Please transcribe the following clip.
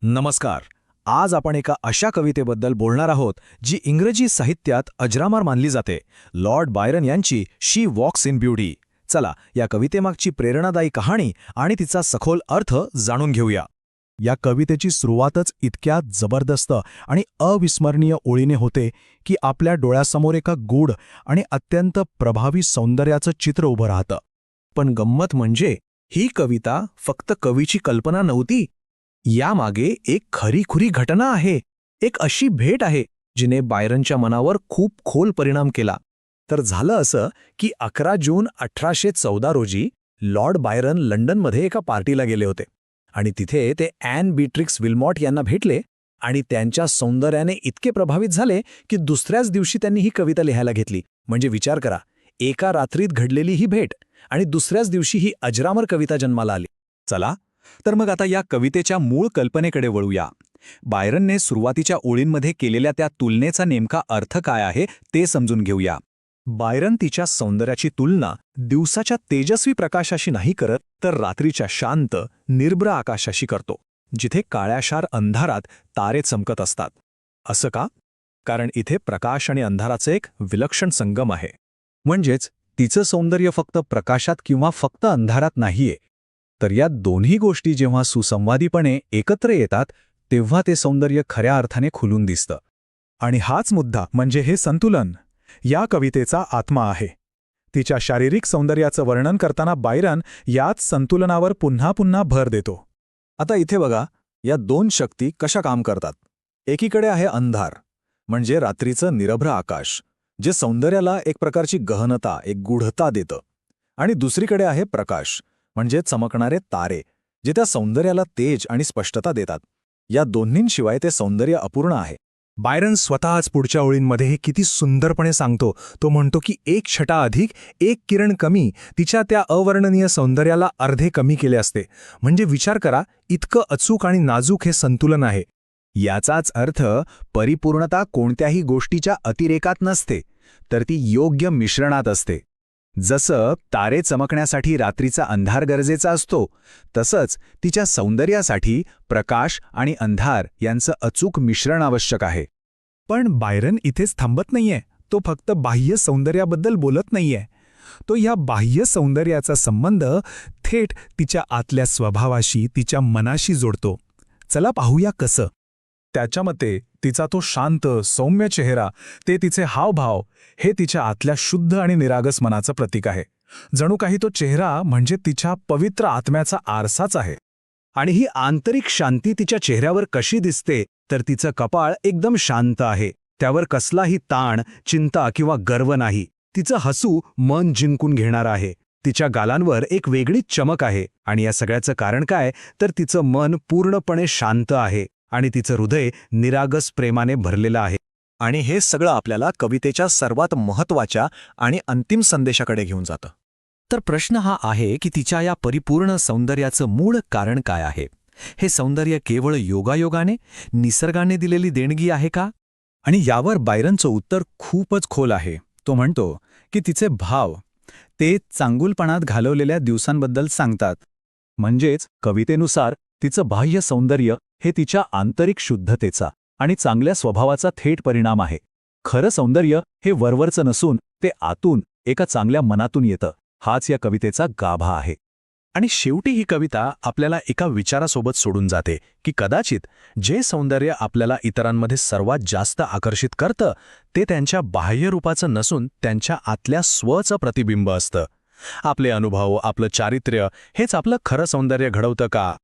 नमस्कार. आज आपण एका अशा कवितेबद्दल बोलणार आहोत जी इंग्रजी साहित्यात अजरामर मानली जाते. लॉर्ड बायरन यांची शी वॉक्स इन ब्युटी. चला या कवितेमागची प्रेरणादायी कहाणी आणि तिचा सखोल अर्थ जाणून घेऊया. या कवितेची सुरुवातच इतक्या जबरदस्त आणि अविस्मरणीय ओळीने होते की आपल्या डोळ्यासमोर एका गूढ आणि अत्यंत प्रभावी सौंदर्याचं चित्र उभं राहतं. पण गंमत म्हणजे ही कविता फक्त कवीची कल्पना नव्हती. यामागे एक खरीखुरी घटना आहे. एक अशी भेट आहे जिने बायरनच्या मनावर खूप खोल परिणाम केला. तर झालं असं की 11 जून 1814 रोजी लॉर्ड बायरन लंडनमध्ये एका पार्टीला गेले होते आणि तिथे ते ॲन बीट्रिक्स विल्मॉट यांना भेटले आणि त्यांच्या सौंदर्याने इतके प्रभावित झाले की दुसऱ्याच दिवशी त्यांनी ही कविता लिहायला घेतली. म्हणजे विचार करा, एका रात्रीत घडलेली ही भेट आणि दुसऱ्याच दिवशी ही अजरामर कविता जन्माला आली. चला तर मग आता या कवितेच्या मूळ कल्पनेकडे वळूया. बायरनने सुरुवातीच्या ओळींमध्ये केलेल्या त्या तुलनेचा नेमका अर्थ काय आहे ते समजून घेऊया. बायरन तिच्या सौंदर्याची तुलना दिवसाच्या तेजस्वी प्रकाशाशी नाही करत, तर रात्रीच्या शांत निर्भ्र आकाशाशी करतो, जिथे काळ्याशार अंधारात तारे चमकत असतात. असं का? कारण इथे प्रकाश आणि अंधाराचे एक विलक्षण संगम आहे. म्हणजेच तिचं सौंदर्य फक्त प्रकाशात किंवा फक्त अंधारात नाहीये, तर या दोन्ही गोष्टी जेव्हा सुसंवादीपणे एकत्र येतात तेव्हा ते सौंदर्य खऱ्या अर्थाने खुलून दिसतं. आणि हाच मुद्दा म्हणजे हे संतुलन या कवितेचा आत्मा आहे. तिच्या शारीरिक सौंदर्याचं वर्णन करताना बायरन याच संतुलनावर पुन्हा पुन्हा भर देतो. आता इथे बघा, या दोन शक्ती कशा काम करतात. एकीकडे आहे अंधार, म्हणजे रात्रीचं निरभ्र आकाश, जे सौंदर्याला एक प्रकारची गहनता, एक गूढता देतं. आणि दुसरीकडे आहे प्रकाश, म्हणजे चमकणारे तारे, जे त्या सौंदर्याला तेज आणि स्पष्टता देतात. या दोन्हींशिवाय ते सौंदर्य अपूर्ण आहे. बायरन स्वतःच पुढच्या ओळींमध्ये हे किती सुंदरपणे सांगतो. तो म्हणतो की एक छटा अधिक, एक किरण कमी तिच्या त्या अवर्णनीय सौंदर्याला अर्धे कमी केले असते. म्हणजे विचार करा, इतकं अचूक आणि नाजूक हे संतुलन आहे. याचाच अर्थ परिपूर्णता कोणत्याही गोष्टीच्या अतिरेकात नसते, तर ती योग्य मिश्रणात असते. जसं तारे चमकण्यासाठी रात्रीचा अंधार गरजेचा असतो, तसंच तिच्या सौंदर्यासाठी प्रकाश आणि अंधार यांचं अचूक मिश्रण आवश्यक आहे. पण बायरन इथेच थांबत नाहीये. तो फक्त बाह्य सौंदर्याबद्दल बोलत नाहीये. तो या बाह्य सौंदर्याचा संबंध थेट तिच्या आतल्या स्वभावाशी, तिच्या मनाशी जोडतो. चला पाहूया कसं. त्याच्या मते तिचा तो शांत सौम्य चेहरा, ते तिचे हावभाव, हे तिच्या आतल्या शुद्ध आणि निरागस मनाचं प्रतीक आहे. जणू काही तो चेहरा म्हणजे तिच्या पवित्र आत्म्याचा आरसाच आहे. आणि ही आंतरिक शांती तिच्या चेहऱ्यावर कशी दिसते, तर तिचं कपाळ एकदम शांत आहे. त्यावर कसलाही ताण, चिंता किंवा गर्व नाही. तिचं हसू मन जिंकून घेणारं आहे. तिच्या गालांवर एक वेगळीच चमक आहे. आणि या सगळ्याचं कारण काय, तर तिचं मन पूर्णपणे शांत आहे आणि तिचं हृदय निरागस प्रेमाने भरलेलं आहे. आणि हे सगळं आपल्याला कवितेच्या सर्वात महत्त्वाच्या आणि अंतिम संदेशाकडे घेऊन जातं. तर प्रश्न हा आहे की तिच्या या परिपूर्ण सौंदर्याचं मूळ कारण काय आहे. हे सौंदर्य केवळ योगायोगाने, निसर्गाने दिलेली देणगी आहे का? आणि यावर बायरनचं उत्तर खूपच खोल आहे. तो म्हणतो की तिचे भाव ते चांगुलपणात घालवलेल्या दिवसांबद्दल सांगतात. म्हणजेच कवितेनुसार तिचं बाह्य सौंदर्य हे तिच्या आंतरिक शुद्धतेचा आणि चांगल्या स्वभावाचा थेट परिणाम आहे. खरं सौंदर्य हे वरवरचं नसून ते आतून एका चांगल्या मनातून येतं. हाच या कवितेचा गाभा आहे. आणि शेवटी ही कविता आपल्याला एका विचारासोबत सोडून जाते की कदाचित जे सौंदर्य आपल्याला इतरांमध्ये सर्वात जास्त आकर्षित करतं, ते त्यांच्या बाह्य रूपाचं नसून त्यांच्या आतल्या स्वचं प्रतिबिंब असतं. आपले अनुभव, आपलं चारित्र्य हेच आपलं खरं सौंदर्य घडवतं का,